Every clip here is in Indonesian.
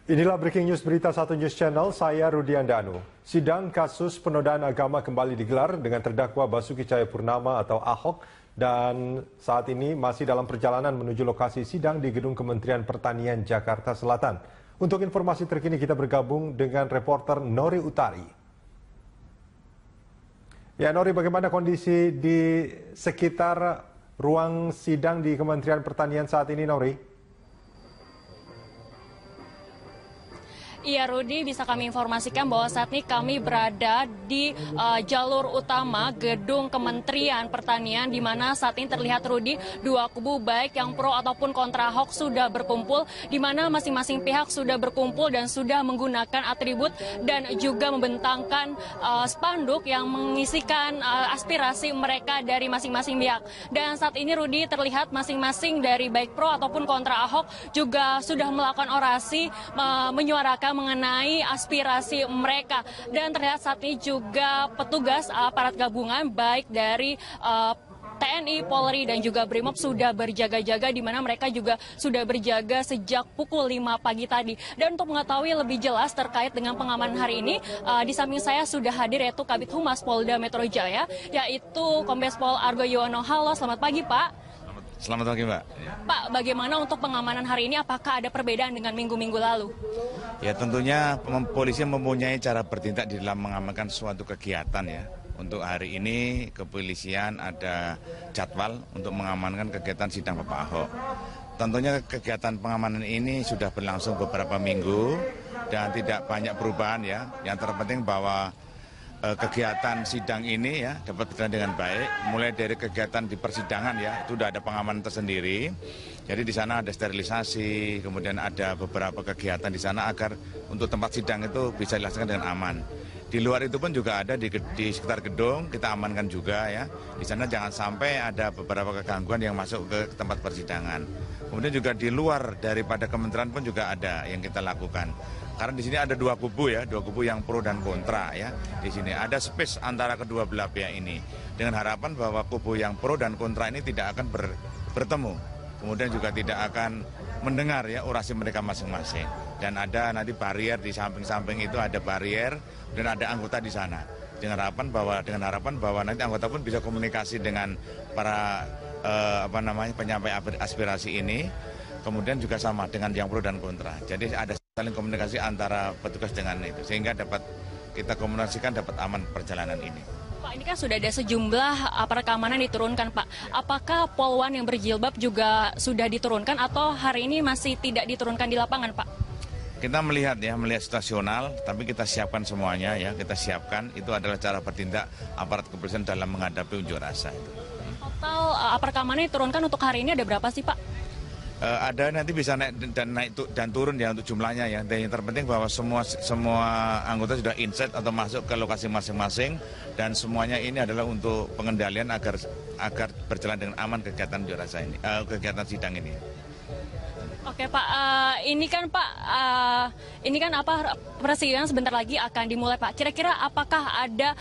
Inilah breaking news berita Satu News Channel, saya Rudi Andanu. Sidang kasus penodaan agama kembali digelar dengan terdakwa Basuki Cahayapurnama atau Ahok dan saat ini masih dalam perjalanan menuju lokasi sidang di Gedung Kementerian Pertanian Jakarta Selatan. Untuk informasi terkini kita bergabung dengan reporter Nori Utari. Ya Nori, bagaimana kondisi di sekitar ruang sidang di Kementerian Pertanian saat ini, Nori? Iya Rudi, bisa kami informasikan bahwa saat ini kami berada di jalur utama Gedung Kementerian Pertanian, di mana saat ini terlihat Rudi, dua kubu baik yang pro ataupun kontra Ahok sudah berkumpul, di mana masing-masing pihak sudah berkumpul dan sudah menggunakan atribut dan juga membentangkan spanduk yang mengisikan aspirasi mereka dari masing-masing pihak. Dan saat ini Rudi, terlihat masing-masing dari baik pro ataupun kontra Ahok juga sudah melakukan orasi menyuarakan mengenai aspirasi mereka, dan terlihat saat ini juga petugas aparat gabungan baik dari TNI, Polri, dan juga Brimob sudah berjaga-jaga, di mana mereka juga sudah berjaga sejak pukul 5 pagi tadi. Dan untuk mengetahui lebih jelas terkait dengan pengamanan hari ini, di samping saya sudah hadir yaitu Kabid Humas Polda Metro Jaya, yaitu Kombes Pol Argo Yuwono. Halo, selamat pagi Pak. Selamat pagi Mbak. Pak, bagaimana untuk pengamanan hari ini? Apakah ada perbedaan dengan minggu-minggu lalu? Ya tentunya polisi mempunyai cara bertindak di dalam mengamankan suatu kegiatan ya. Untuk hari ini kepolisian ada jadwal untuk mengamankan kegiatan sidang Bapak Ahok. Tentunya kegiatan pengamanan ini sudah berlangsung beberapa minggu dan tidak banyak perubahan ya. Yang terpenting bahwa kegiatan sidang ini ya dapat berjalan dengan baik, mulai dari kegiatan di persidangan ya itu sudah ada pengamanan tersendiri. Jadi di sana ada sterilisasi, kemudian ada beberapa kegiatan di sana agar untuk tempat sidang itu bisa dilaksanakan dengan aman. Di luar itu pun juga ada di sekitar gedung kita amankan juga ya. Di sana jangan sampai ada beberapa kegangguan yang masuk ke tempat persidangan. Kemudian juga di luar daripada kementerian pun juga ada yang kita lakukan. Karena di sini ada dua kubu ya, dua kubu yang pro dan kontra ya. Di sini ada space antara kedua belah pihak ini. Dengan harapan bahwa kubu yang pro dan kontra ini tidak akan bertemu. Kemudian juga tidak akan mendengar ya orasi mereka masing-masing. Dan ada nanti barier di samping-samping itu ada barier dan ada anggota di sana. Dengan harapan bahwa nanti anggota pun bisa komunikasi dengan para penyampai aspirasi ini. Kemudian juga sama dengan yang pro dan kontra. Jadi ada saling komunikasi antara petugas dengan itu, sehingga dapat kita komunikasikan dapat aman perjalanan ini. Pak, ini kan sudah ada sejumlah aparat keamanan diturunkan Pak. Apakah Polwan yang berjilbab juga sudah diturunkan atau hari ini masih tidak diturunkan di lapangan Pak? Kita melihat situasional, tapi kita siapkan semuanya ya, kita siapkan. Itu adalah cara bertindak aparat kepolisian dalam menghadapi unjuk rasa itu. Total aparat keamanan diturunkan untuk hari ini ada berapa sih Pak? Ada nanti bisa naik dan turun ya untuk jumlahnya ya. Dan yang terpenting bahwa semua anggota sudah inset atau masuk ke lokasi masing-masing dan semuanya ini adalah untuk pengendalian agar berjalan dengan aman kegiatan unjuk rasa ini, kegiatan sidang ini. Oke Pak, ini kan persidangan sebentar lagi akan dimulai Pak. Kira-kira apakah ada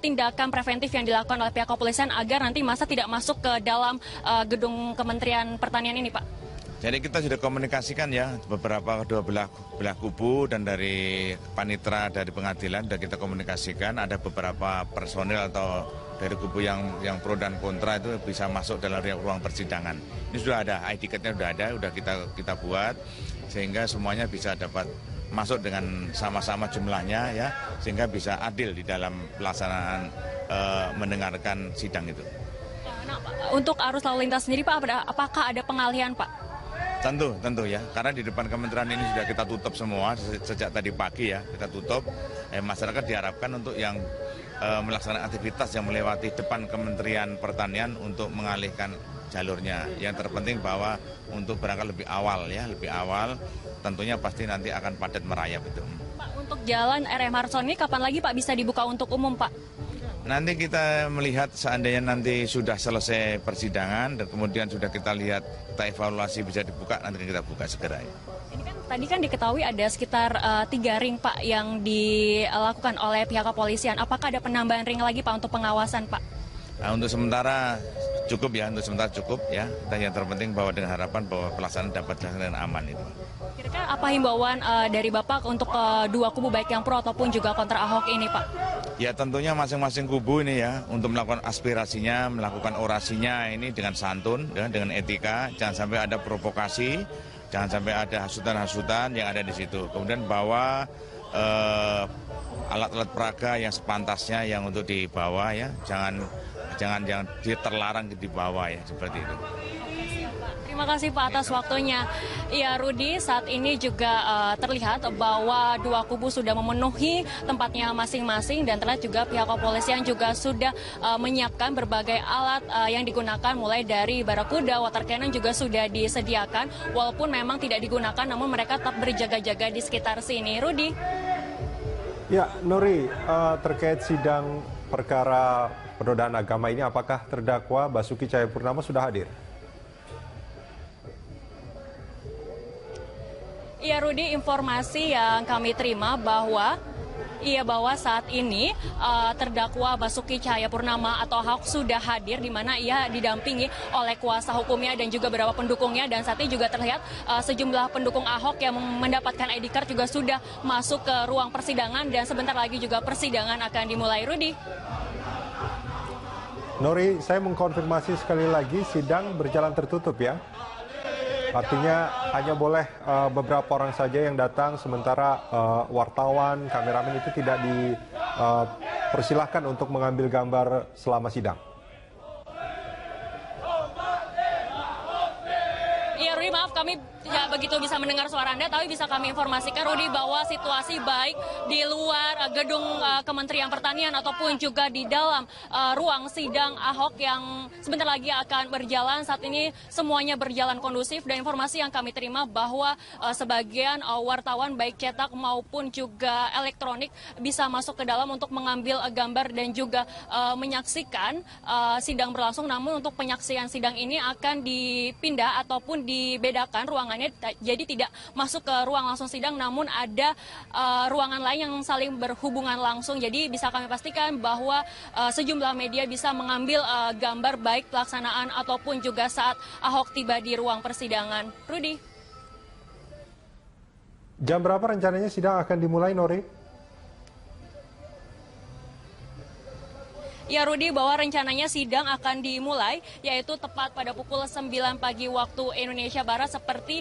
tindakan preventif yang dilakukan oleh pihak kepolisian agar nanti massa tidak masuk ke dalam gedung Kementerian Pertanian ini Pak? Jadi kita sudah komunikasikan ya beberapa kedua belah kubu dan dari panitera dari pengadilan sudah kita komunikasikan. Ada beberapa personil atau dari kubu yang pro dan kontra itu bisa masuk dalam ruang persidangan. Ini sudah ada, ID card-nya sudah ada, sudah kita buat sehingga semuanya bisa dapat masuk dengan sama-sama jumlahnya ya, sehingga bisa adil di dalam pelaksanaan mendengarkan sidang itu. Nah, untuk arus lalu lintas sendiri Pak, apakah ada pengalihan Pak? Tentu ya, karena di depan kementerian ini sudah kita tutup semua sejak tadi pagi ya, kita tutup. Masyarakat diharapkan untuk yang melaksanakan aktivitas yang melewati depan Kementerian Pertanian untuk mengalihkan jalurnya. Yang terpenting bahwa untuk berangkat lebih awal tentunya pasti nanti akan padat merayap itu. Pak, untuk jalan RM Harsono ini kapan lagi Pak bisa dibuka untuk umum Pak? Nanti kita melihat seandainya nanti sudah selesai persidangan dan kemudian sudah kita lihat, kita evaluasi bisa dibuka, nanti kita buka segera. Ini kan tadi kan diketahui ada sekitar 3 ring Pak yang dilakukan oleh pihak kepolisian. Apakah ada penambahan ring lagi Pak untuk pengawasan Pak? Nah, untuk sementara cukup ya, untuk sementara cukup ya. Dan yang terpenting bahwa dengan harapan bahwa pelaksanaan dapat dilaksanakan dengan aman itu. Kira-kira apa himbauan dari Bapak untuk dua kubu baik yang pro ataupun juga kontra Ahok ini, Pak? Ya tentunya masing-masing kubu ini ya untuk melakukan aspirasinya, melakukan orasinya ini dengan santun, ya, dengan etika, jangan sampai ada provokasi, jangan sampai ada hasutan-hasutan yang ada di situ. Kemudian bawa alat-alat peraga yang sepantasnya yang untuk dibawa ya, jangan terlarang dibawa ya, seperti itu. Terima kasih Pak atas waktunya. Ya Rudi, saat ini juga terlihat bahwa dua kubu sudah memenuhi tempatnya masing-masing dan terlihat juga pihak kepolisian juga sudah menyiapkan berbagai alat yang digunakan mulai dari barakuda, water cannon juga sudah disediakan. Walaupun memang tidak digunakan namun mereka tetap berjaga-jaga di sekitar sini. Rudi. Ya, Nuri, terkait sidang perkara penodaan agama ini, apakah terdakwa Basuki Cahayapurnama sudah hadir? Iya Rudi, informasi yang kami terima bahwa saat ini terdakwa Basuki Cahayapurnama atau Ahok sudah hadir, di mana ia didampingi oleh kuasa hukumnya dan juga beberapa pendukungnya, dan saat ini juga terlihat sejumlah pendukung Ahok yang mendapatkan ID card juga sudah masuk ke ruang persidangan dan sebentar lagi juga persidangan akan dimulai. Rudi. Nuri, saya mengkonfirmasi sekali lagi, sidang berjalan tertutup ya? Artinya hanya boleh beberapa orang saja yang datang, sementara wartawan, kameramen itu tidak dipersilahkan untuk mengambil gambar selama sidang. Iya Rudi, maaf kami ya begitu bisa mendengar suara Anda, tapi bisa kami informasikan Rudi bahwa situasi baik di luar gedung Kementerian Pertanian ataupun juga di dalam ruang sidang Ahok yang sebentar lagi akan berjalan. Saat ini semuanya berjalan kondusif dan informasi yang kami terima bahwa sebagian wartawan baik cetak maupun juga elektronik bisa masuk ke dalam untuk mengambil gambar dan juga menyaksikan sidang berlangsung. Namun untuk penyaksian sidang ini akan dipindah ataupun dibedakan ruangannya, jadi tidak masuk ke ruang langsung sidang, namun ada ruangan lain yang saling berhubungan langsung. Jadi bisa kami pastikan bahwa sejumlah media bisa mengambil gambar baik pelaksanaan ataupun juga saat Ahok tiba di ruang persidangan. Rudi. Jam berapa rencananya sidang akan dimulai, Nori? Ya Rudi, bahwa rencananya sidang akan dimulai yaitu tepat pada pukul 9 pagi waktu Indonesia Barat seperti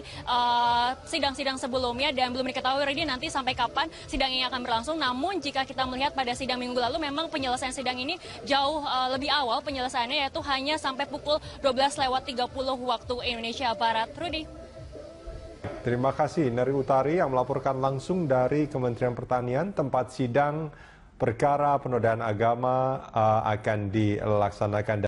sidang-sidang sebelumnya, dan belum diketahui Rudi nanti sampai kapan sidang ini akan berlangsung. Namun jika kita melihat pada sidang minggu lalu memang penyelesaian sidang ini jauh lebih awal penyelesaiannya, yaitu hanya sampai pukul 12:30 waktu Indonesia Barat. Rudi. Terima kasih Neri Utari yang melaporkan langsung dari Kementerian Pertanian, tempat sidang perkara penodaan agama akan dilaksanakan.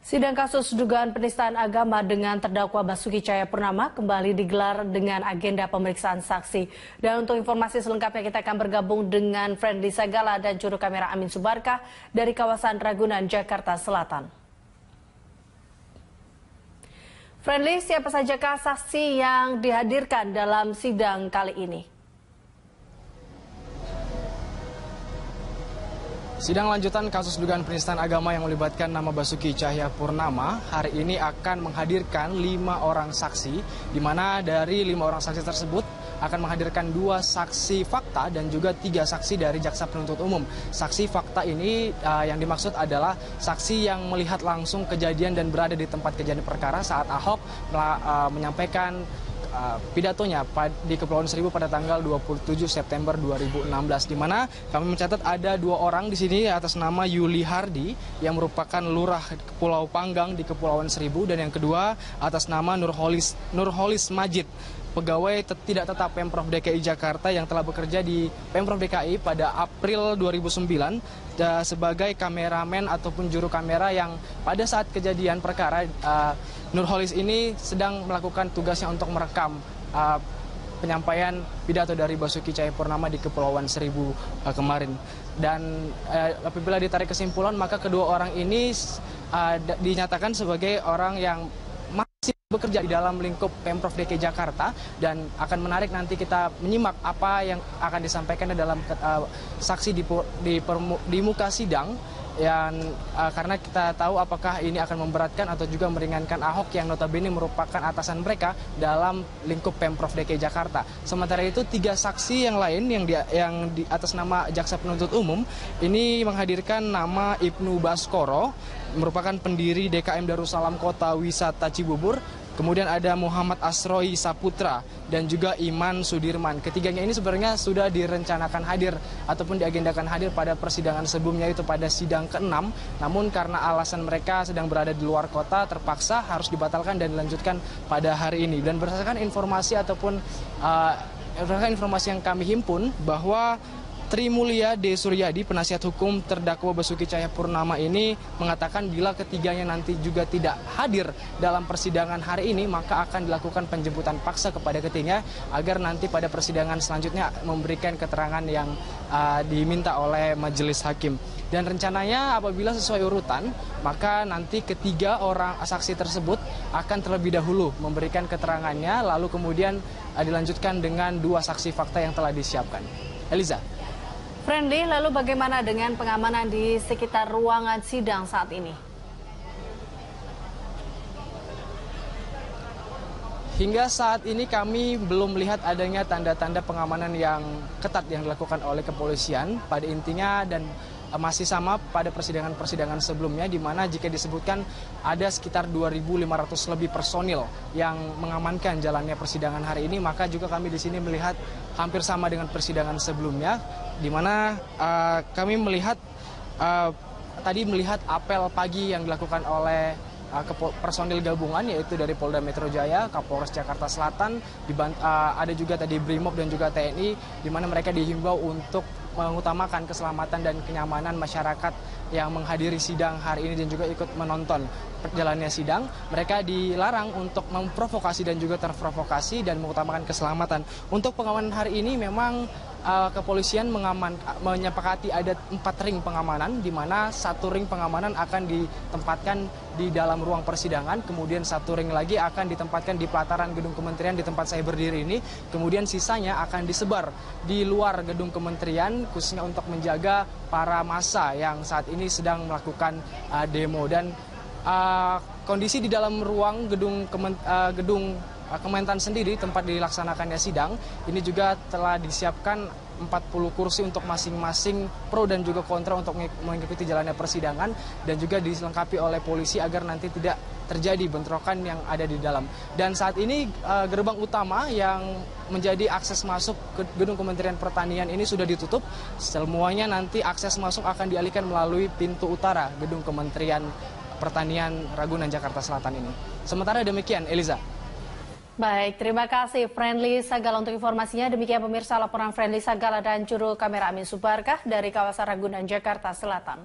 Sidang kasus dugaan penistaan agama dengan terdakwa Basuki Cahayapurnama kembali digelar dengan agenda pemeriksaan saksi. Dan untuk informasi selengkapnya kita akan bergabung dengan Friendly Sagala dan juru kamera Amin Subarkah dari kawasan Ragunan, Jakarta Selatan. Friendly, siapa sajakah saksi yang dihadirkan dalam sidang kali ini? Sidang lanjutan kasus dugaan penistaan agama yang melibatkan nama Basuki Cahayapurnama hari ini akan menghadirkan 5 orang saksi, di mana dari 5 orang saksi tersebut akan menghadirkan 2 saksi fakta dan juga 3 saksi dari jaksa penuntut umum. Saksi fakta ini yang dimaksud adalah saksi yang melihat langsung kejadian dan berada di tempat kejadian perkara saat Ahok menyampaikan pidatonya di Kepulauan Seribu pada tanggal 27 September 2016, di mana kami mencatat ada 2 orang di sini atas nama Yuli Hardi yang merupakan lurah Pulau Panggang di Kepulauan Seribu, dan yang kedua atas nama Nurholis Majid, pegawai tidak tetap Pemprov DKI Jakarta yang telah bekerja di Pemprov DKI pada April 2009 sebagai kameramen ataupun juru kamera yang pada saat kejadian perkara Nurholis ini sedang melakukan tugasnya untuk merekam penyampaian pidato dari Basuki Cahayapurnama di Kepulauan Seribu kemarin. Dan apabila ditarik kesimpulan, maka kedua orang ini dinyatakan sebagai orang yang masih bekerja di dalam lingkup Pemprov DKI Jakarta, dan akan menarik nanti kita menyimak apa yang akan disampaikan dalam saksi di muka sidang karena kita tahu apakah ini akan memberatkan atau juga meringankan Ahok yang notabene merupakan atasan mereka dalam lingkup Pemprov DKI Jakarta. Sementara itu 3 saksi yang lain yang di atas nama jaksa penuntut umum ini menghadirkan nama Ibnu Baskoro, merupakan pendiri DKM Darussalam Kota Wisata Cibubur. Kemudian ada Muhammad Asroi Saputra dan juga Iman Sudirman. Ketiganya ini sebenarnya sudah direncanakan hadir ataupun diagendakan hadir pada persidangan sebelumnya, itu pada sidang ke-6. Namun karena alasan mereka sedang berada di luar kota, terpaksa harus dibatalkan dan dilanjutkan pada hari ini. Dan berdasarkan informasi ataupun informasi yang kami himpun bahwa Tri Mulia D. Suryadi, penasihat hukum terdakwa Basuki Cahayapurnama ini mengatakan bila ketiganya nanti juga tidak hadir dalam persidangan hari ini, maka akan dilakukan penjemputan paksa kepada ketiganya agar nanti pada persidangan selanjutnya memberikan keterangan yang diminta oleh majelis hakim. Dan rencananya apabila sesuai urutan, maka nanti ketiga orang saksi tersebut akan terlebih dahulu memberikan keterangannya, lalu kemudian dilanjutkan dengan 2 saksi fakta yang telah disiapkan. Eliza. Friendly, lalu bagaimana dengan pengamanan di sekitar ruangan sidang saat ini? Hingga saat ini kami belum melihat adanya tanda-tanda pengamanan yang ketat yang dilakukan oleh kepolisian. Pada intinya dan masih sama pada persidangan-persidangan sebelumnya, di mana jika disebutkan ada sekitar 2.500 lebih personil yang mengamankan jalannya persidangan hari ini, maka juga kami di sini melihat hampir sama dengan persidangan sebelumnya, di mana kami melihat tadi melihat apel pagi yang dilakukan oleh personil gabungan, yaitu dari Polda Metro Jaya, Kapolres Jakarta Selatan, ada juga tadi Brimob dan juga TNI, di mana mereka dihimbau untuk mengutamakan keselamatan dan kenyamanan masyarakat yang menghadiri sidang hari ini dan juga ikut menonton jalannya sidang. Mereka dilarang untuk memprovokasi dan juga terprovokasi dan mengutamakan keselamatan. Untuk pengamanan hari ini memang kepolisian menyepakati ada 4 ring pengamanan, di mana 1 ring pengamanan akan ditempatkan di dalam ruang persidangan, kemudian 1 ring lagi akan ditempatkan di pelataran gedung kementerian di tempat saya berdiri ini, kemudian sisanya akan disebar di luar gedung kementerian, khususnya untuk menjaga para massa yang saat ini sedang melakukan demo. Dan kondisi di dalam ruang gedung Kementan sendiri, tempat dilaksanakannya sidang, ini juga telah disiapkan 40 kursi untuk masing-masing pro dan juga kontra untuk mengikuti jalannya persidangan, dan juga dilengkapi oleh polisi agar nanti tidak terjadi bentrokan yang ada di dalam. Dan saat ini gerbang utama yang menjadi akses masuk ke gedung Kementerian Pertanian ini sudah ditutup. Semuanya nanti akses masuk akan dialihkan melalui pintu utara gedung Kementerian Pertanian Ragunan Jakarta Selatan ini. Sementara demikian, Eliza. Baik, terima kasih Friendly Sagala untuk informasinya. Demikian pemirsa laporan Friendly Sagala dan juru kamera Amin Subarkah dari kawasan Ragunan, Jakarta Selatan.